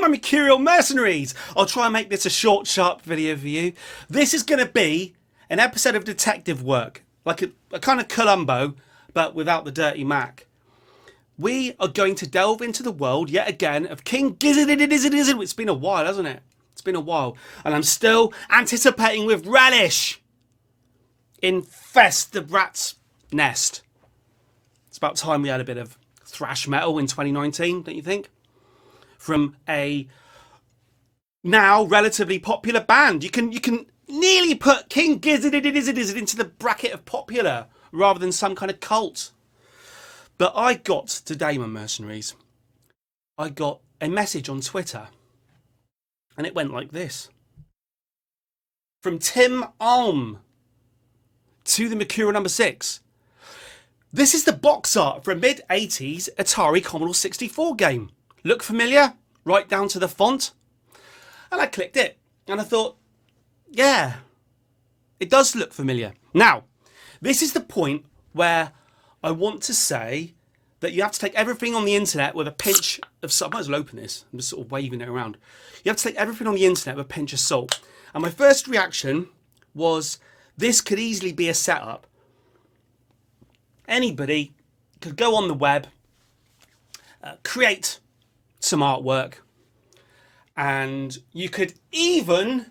my Mercurial mercenaries. I'll try and make this a short, sharp video for you. This is going to be an episode of detective work, like a kind of Columbo, but without the dirty Mac. We are going to delve into the world yet again of King Gizz. It's been a while, hasn't it? It's been a while, and I'm still anticipating with relish. Infest the rat's nest. It's about time we had a bit of thrash metal in 2019, don't you think? From a now relatively popular band. You can nearly put King Gizz into the bracket of popular rather than some kind of cult. But I got today, my mercenaries, I got a message on Twitter, and it went like this. From Tim Alm to the Mercurial number 6. This is the box art for a mid-80s Atari Commodore 64 game. Look familiar? Right down to the font. And I clicked it, and I thought, yeah, it does look familiar. Now, this is the point where I want to say that you have to take everything on the internet with a pinch of salt. I might as well open this. I'm just sort of waving it around. You have to take everything on the internet with a pinch of salt. And my first reaction was, this could easily be a setup. Anybody could go on the web, create some artwork, and you could even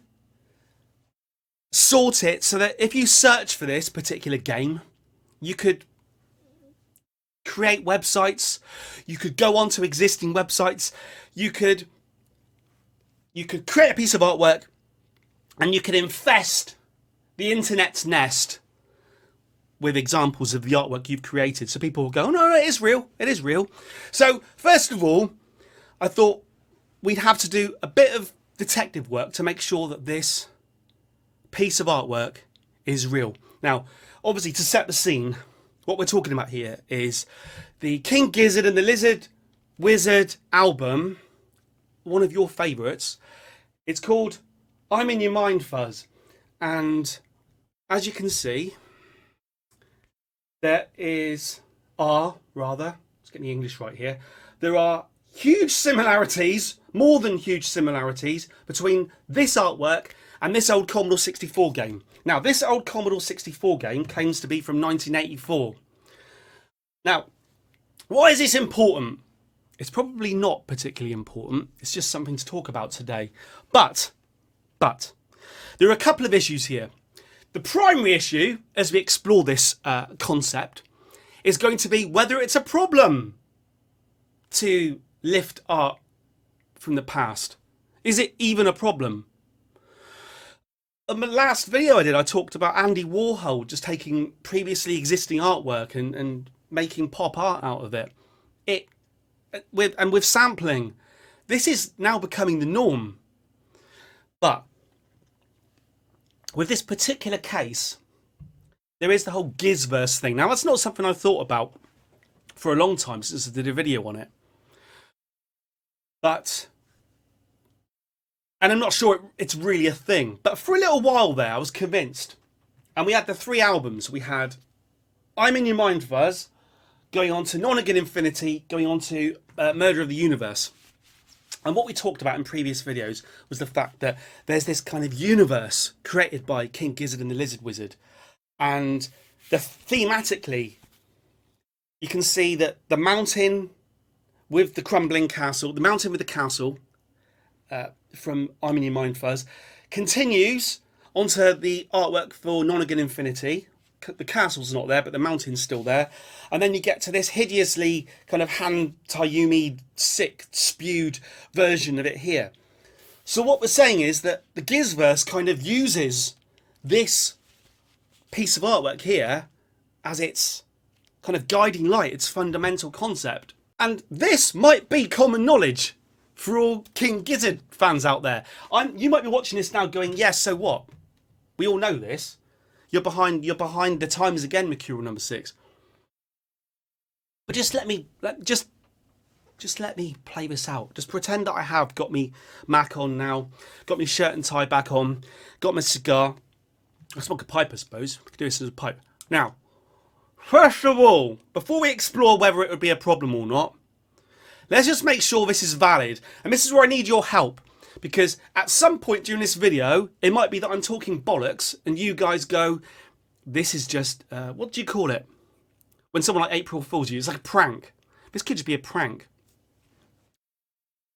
sort it so that if you search for this particular game, you could create websites, you could go onto existing websites, you could create a piece of artwork, and you could infest the internet's nest with examples of the artwork you've created. So people will go, oh, no, it is real. It is real. So first of all, I thought we'd have to do a bit of detective work to make sure that this piece of artwork is real. Now, obviously, to set the scene, what we're talking about here is the King Gizzard and the Lizard Wizard album, one of your favourites. It's called I'm in Your Mind Fuzz. And as you can see, let's get the English right here. There are huge similarities, more than huge similarities, between this artwork and this old Commodore 64 game. Now, this old Commodore 64 game claims to be from 1984. Now, why is this important? It's probably not particularly important. It's just something to talk about today. But, there are a couple of issues here. The primary issue, as we explore this concept, is going to be whether it's a problem to lift art from the past. Is it even a problem? In the last video I did, I talked about Andy Warhol just taking previously existing artwork and making pop art out of it. With sampling. This is now becoming the norm. But with this particular case, there is the whole Gizzverse thing. Now, that's not something I've thought about for a long time since I did a video on it. And I'm not sure it's really a thing. But for a little while there, I was convinced. And we had the 3 albums. We had I'm in Your Mind Fuzz, going on to Non-Again Infinity, going on to Murder of the Universe. And what we talked about in previous videos was the fact that there's this kind of universe created by King Gizzard and the Lizard Wizard. And thematically, you can see that the mountain with the crumbling castle, the mountain with the castle from I'm in Your Mind Fuzz, continues onto the artwork for Non-Again Infinity. The castle's not there, but the mountain's still there. And then you get to this hideously kind of Han Taiyumi sick, spewed version of it here. So what we're saying is that the Gizzverse kind of uses this piece of artwork here as its kind of guiding light, its fundamental concept. And this might be common knowledge for all King Gizzard fans out there. You might be watching this now going, yes, so what? We all know this. You're behind the times again, Mercurial number 6. But just let me play this out. Just pretend that I have got me Mac on now, got me shirt and tie back on, got my cigar. I smoke a pipe, I suppose. We could do this as a pipe. Now, first of all, before we explore whether it would be a problem or not, Let's just make sure this is valid. And this is where I need your help. Because at some point during this video, it might be that I'm talking bollocks and you guys go, this is just, what do you call it? When someone like April Fools you, it's like a prank. This could just be a prank.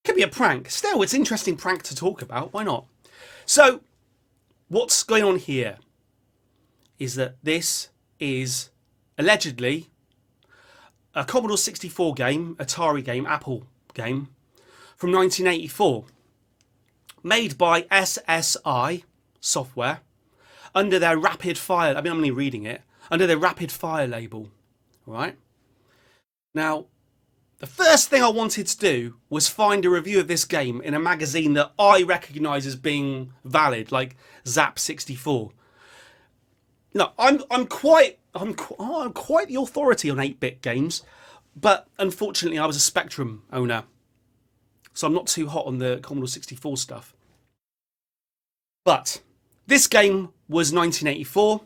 Could be a prank. Still, it's an interesting prank to talk about. Why not? So, what's going on here is that this is allegedly a Commodore 64 game, Atari game, Apple game from 1984, made by SSI Software under their Rapid Fire. I mean, I'm only reading it under their Rapid Fire label. All right. Now, the first thing I wanted to do was find a review of this game in a magazine that I recognise as being valid, like Zap 64. No, I'm quite the authority on 8-bit games, but unfortunately I was a Spectrum owner, so I'm not too hot on the Commodore 64 stuff. But this game was 1984,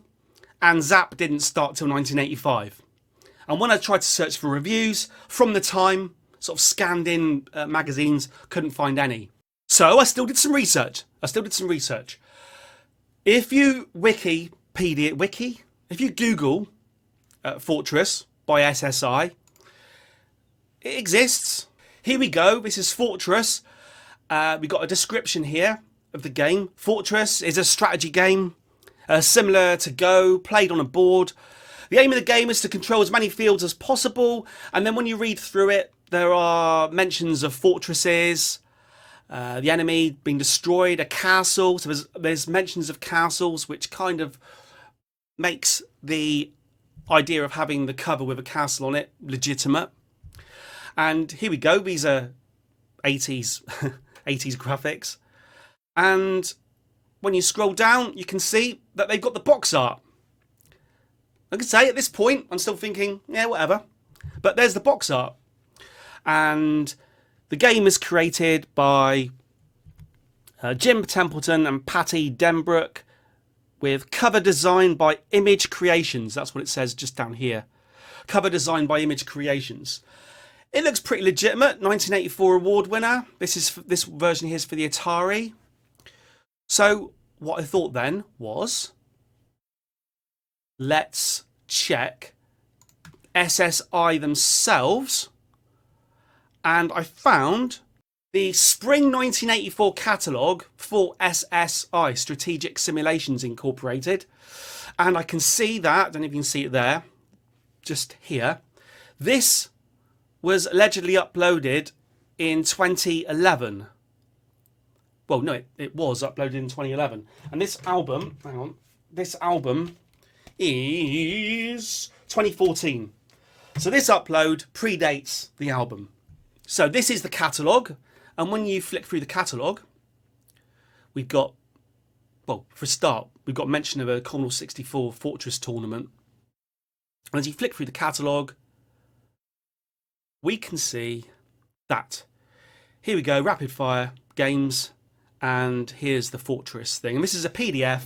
and Zap didn't start till 1985. And when I tried to search for reviews from the time, sort of scanned in magazines, couldn't find any. So I still did some research. If you if you Google Fortress by SSI, it exists. Here we go. This is Fortress. We got a description here of the game. Fortress is a strategy game similar to Go, played on a board. The aim of the game is to control as many fields as possible, and then when you read through it, there are mentions of fortresses, the enemy being destroyed, a castle. So there's mentions of castles, which kind of makes the idea of having the cover with a castle on it legitimate. And here we go. These are 80s 80s graphics. And when you scroll down, you can see that they've got the box art. I can say at this point, I'm still thinking, yeah, whatever. But there's the box art. And the game is created by Jim Templeton and Patty Denbrook, with cover design by Image Creations. That's what it says just down here. Cover design by Image Creations. It looks pretty legitimate. 1984 award winner. This version here is for the Atari. So what I thought then was, let's check SSI themselves, and I found the Spring 1984 catalogue for SSI, Strategic Simulations Incorporated, and I can see that, I don't know if you can see it there, just here, this was allegedly uploaded in 2011. Well, no, it was uploaded in 2011, and this album, hang on, this album is 2014. So this upload predates the album. So this is the catalogue, and when you flick through the catalogue, we've got, well, for a start, we've got mention of a Commodore 64 Fortress tournament. And as you flick through the catalogue, we can see that. Here we go, Rapid Fire Games, and here's the Fortress thing. And this is a PDF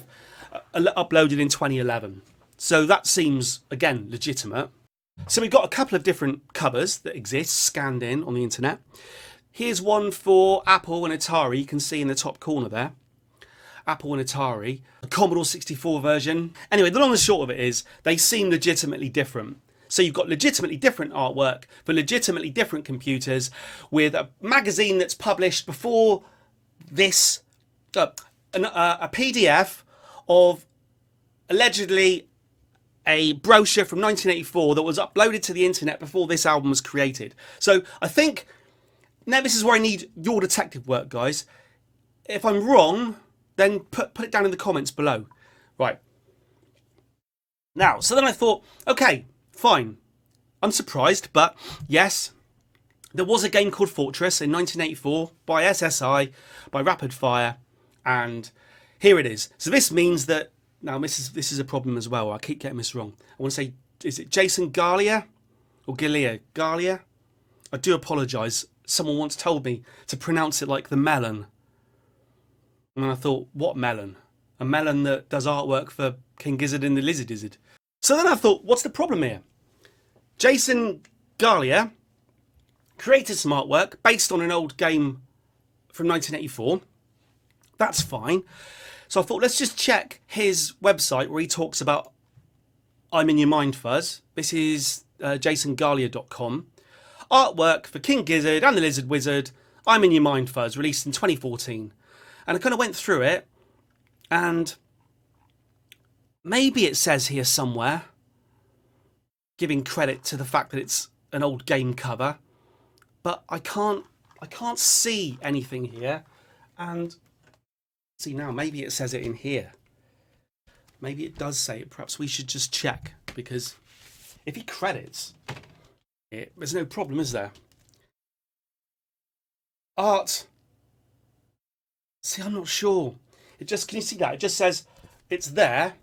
uploaded in 2011. So that seems, again, legitimate. So we've got a couple of different covers that exist scanned in on the internet. Here's one for Apple and Atari. You can see in the top corner there. Apple and Atari. The Commodore 64 version. Anyway, the long and short of it is they seem legitimately different. So you've got legitimately different artwork for legitimately different computers with a magazine that's published before this, a PDF of allegedly a brochure from 1984 that was uploaded to the internet before this album was created. So I think, now this is where I need your detective work, guys. If I'm wrong, then put it down in the comments below. Right. Now, so then I thought, okay, fine. I'm surprised, but yes, there was a game called Fortress in 1984 by SSI, by Rapid Fire, and here it is. So this means that, now this is a problem as well. I keep getting this wrong. I want to say, is it Jason Gallia or Gallia? Gallia? I do apologise. Someone once told me to pronounce it like the melon. And I thought, what melon? A melon that does artwork for King Gizzard and the Lizard Izzard. So then I thought, what's the problem here? Jason Gallia created some artwork based on an old game from 1984. That's fine. So I thought, let's just check his website where he talks about I'm in Your Mind Fuzz. This is jasongalia.com. Artwork for King Gizzard and the Lizard Wizard, I'm in Your Mind Fuzz, released in 2014. And I kind of went through it, and maybe it says here somewhere, giving credit to the fact that it's an old game cover, but I can't see anything here. And see now, maybe it says it in here. Maybe it does say it. Perhaps we should just check, because if he credits it, there's no problem, is there? Art. See, I'm not sure. It just, can you see that? It just says it's there.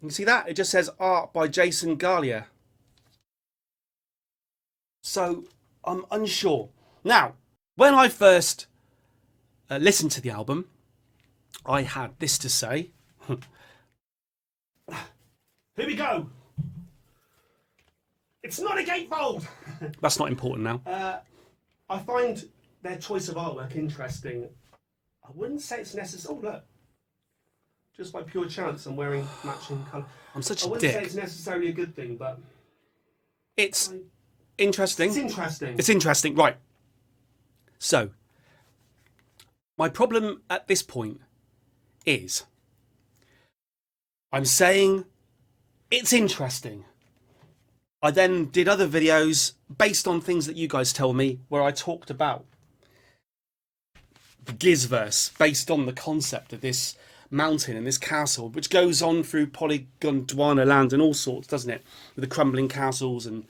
You can see that? It just says art by Jason Galia. So I'm unsure. Now, when I first listened to the album, I had this to say. Here we go. It's not a gatefold. That's not important now. I find their choice of artwork interesting. I wouldn't say it's necessary. Oh, look. Just by pure chance, I'm wearing matching colour. I'm such a dick. I wouldn't say it's necessarily a good thing, but it's interesting. It's interesting. It's interesting, right. So, my problem at this point is I'm saying it's interesting. I then did other videos based on things that you guys tell me where I talked about the Gizzverse based on the concept of this mountain and this castle, which goes on through Polygondwana land and all sorts, doesn't it? With the crumbling castles and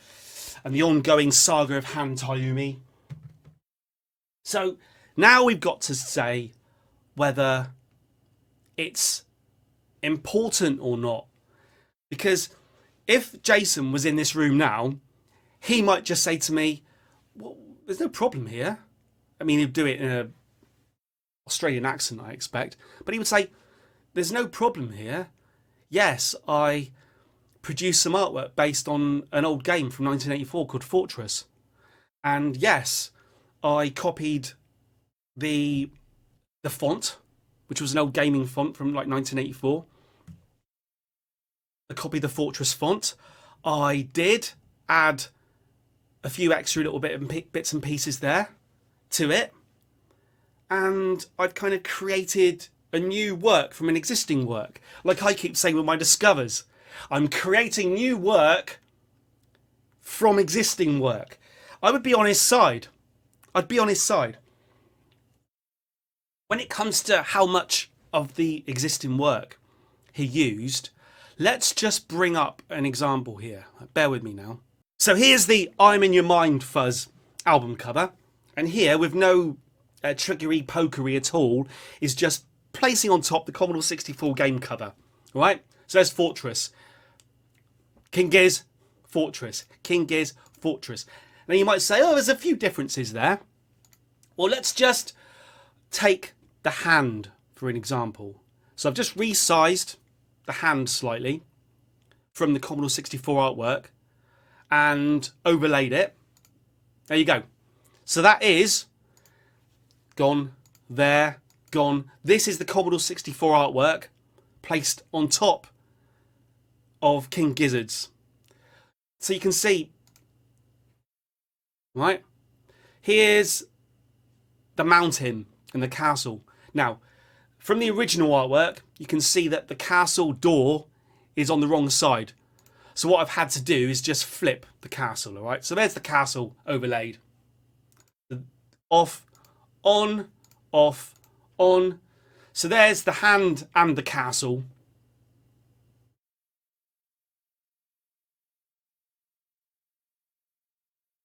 the ongoing saga of Han Tayumi. So now we've got to say whether it's important or not. Because if Jason was in this room now, he might just say to me, well, there's no problem here. I mean, he'd do it in an Australian accent, I expect. But he would say, there's no problem here. Yes, I produced some artwork based on an old game from 1984 called Fortress. And yes, I copied the font, which was an old gaming font from like 1984. I copied the Fortress font. I did add a few extra little bits and pieces there to it. And I've kind of created a new work from an existing work. Like I keep saying with my Discovers, I'm creating new work from existing work. I would be on his side. I'd be on his side. When it comes to how much of the existing work he used, let's just bring up an example here. Bear with me now. So here's the I'm in Your Mind Fuzz album cover. And here, with no trickery, pokery at all, is just placing on top the Commodore 64 game cover. All right? So there's Fortress. King Gizz, Fortress. King Gizz, Fortress. Now you might say, oh, there's a few differences there. Well, let's just take the hand for an example. So I've just resized the hand slightly from the Commodore 64 artwork and overlaid it. There you go. So that is gone there, gone. This is the Commodore 64 artwork placed on top of King Gizzard's. So you can see, right? Here's the mountain and the castle. Now, from the original artwork, you can see that the castle door is on the wrong side. So what I've had to do is just flip the castle, all right? So there's the castle overlaid. Off, on, off, on. So there's the hand and the castle.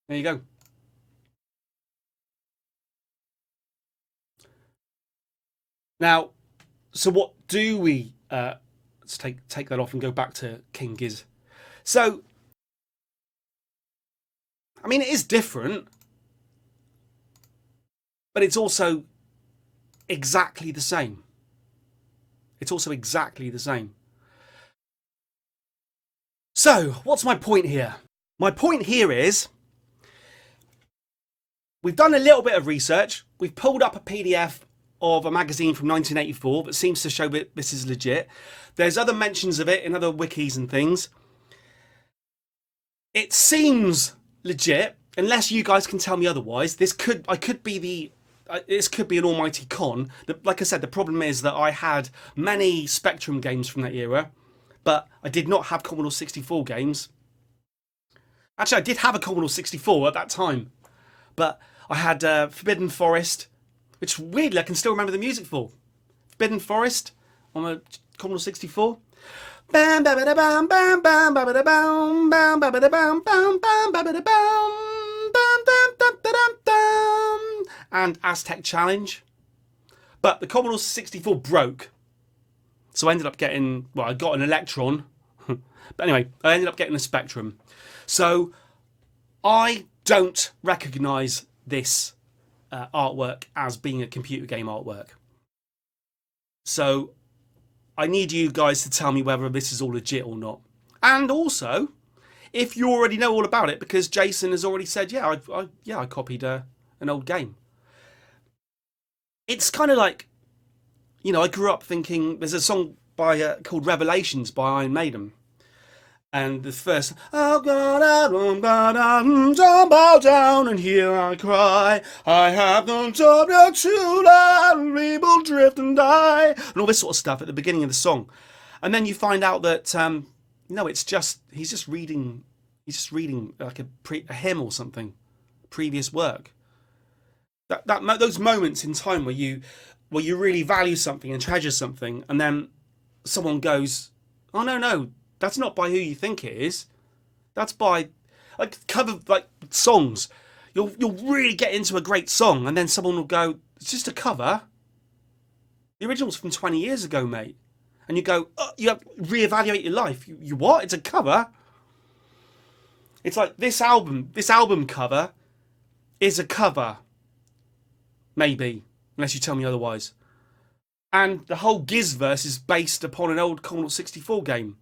There you go. Now, so what do we, let's take that off and go back to King Gizz. So, I mean, it is different, but it's also exactly the same. It's also exactly the same. So, what's my point here? My point here is, We've done a little bit of research. We've pulled up a PDF of a magazine from 1984 that seems to show that this is legit. There's other mentions of it in other wikis and things. It seems legit, unless you guys can tell me otherwise. This could be an almighty con. Like I said, the problem is that I had many Spectrum games from that era, but I did not have Commodore 64 games. Actually, I did have a Commodore 64 at that time, but I had Forbidden Forest, which weirdly I can still remember the music for. Forbidden Forest on a Commodore 64. And Aztec Challenge. But the Commodore 64 broke. So I ended up getting, well, I got an Electron. But anyway, I ended up getting a Spectrum. So I don't recognise this artwork as being a computer game artwork. So I need you guys to tell me whether this is all legit or not. And also, if you already know all about it, because Jason has already said, yeah, I copied an old game. It's kind of like, you know, I grew up thinking, there's a song by called Revelations by Iron Maiden. And the first, oh God, I'm gonna bow down and here I cry. I have no time to let people drift and die, and all this sort of stuff at the beginning of the song. And then you find out that no, it's just he's just reading like a hymn or something, previous work. Those moments in time where you really value something and treasure something, and then someone goes, oh no, that's not by who you think it is. That's by cover songs. You'll really get into a great song, and then someone will go, it's just a cover. The original's from 20 years ago, mate. And you go, oh, you have to reevaluate your life. You what? It's a cover. It's like this album cover is a cover. Maybe, unless you tell me otherwise. And the whole Gizzverse is based upon an old Commodore 64 game.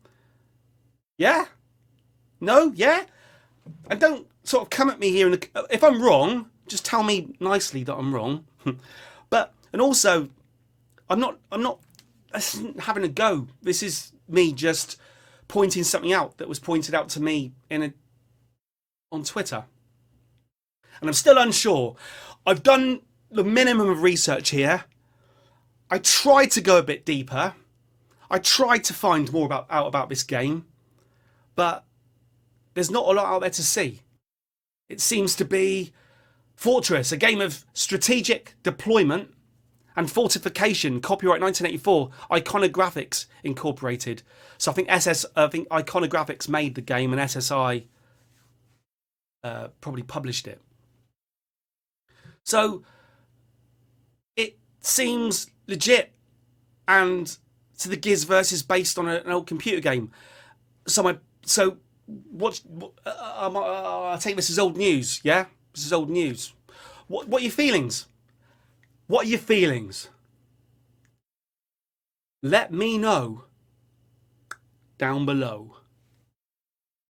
Yeah? No? Yeah? And don't sort of come at me here. If I'm wrong, just tell me nicely that I'm wrong. And also, I'm not having a go. This is me just pointing something out that was pointed out to me on Twitter. And I'm still unsure. I've done the minimum of research here. I tried to go a bit deeper. I tried to find more out about this game. But there's not a lot out there to see. It seems to be Fortress, a game of strategic deployment and fortification, copyright 1984, Iconographics Incorporated. So I think Iconographics made the game and SSI probably published it. So it seems legit, and so the Gizzverse is based on an old computer game. So I take this as old news, yeah? This is old news. What are your feelings? What are your feelings? Let me know down below.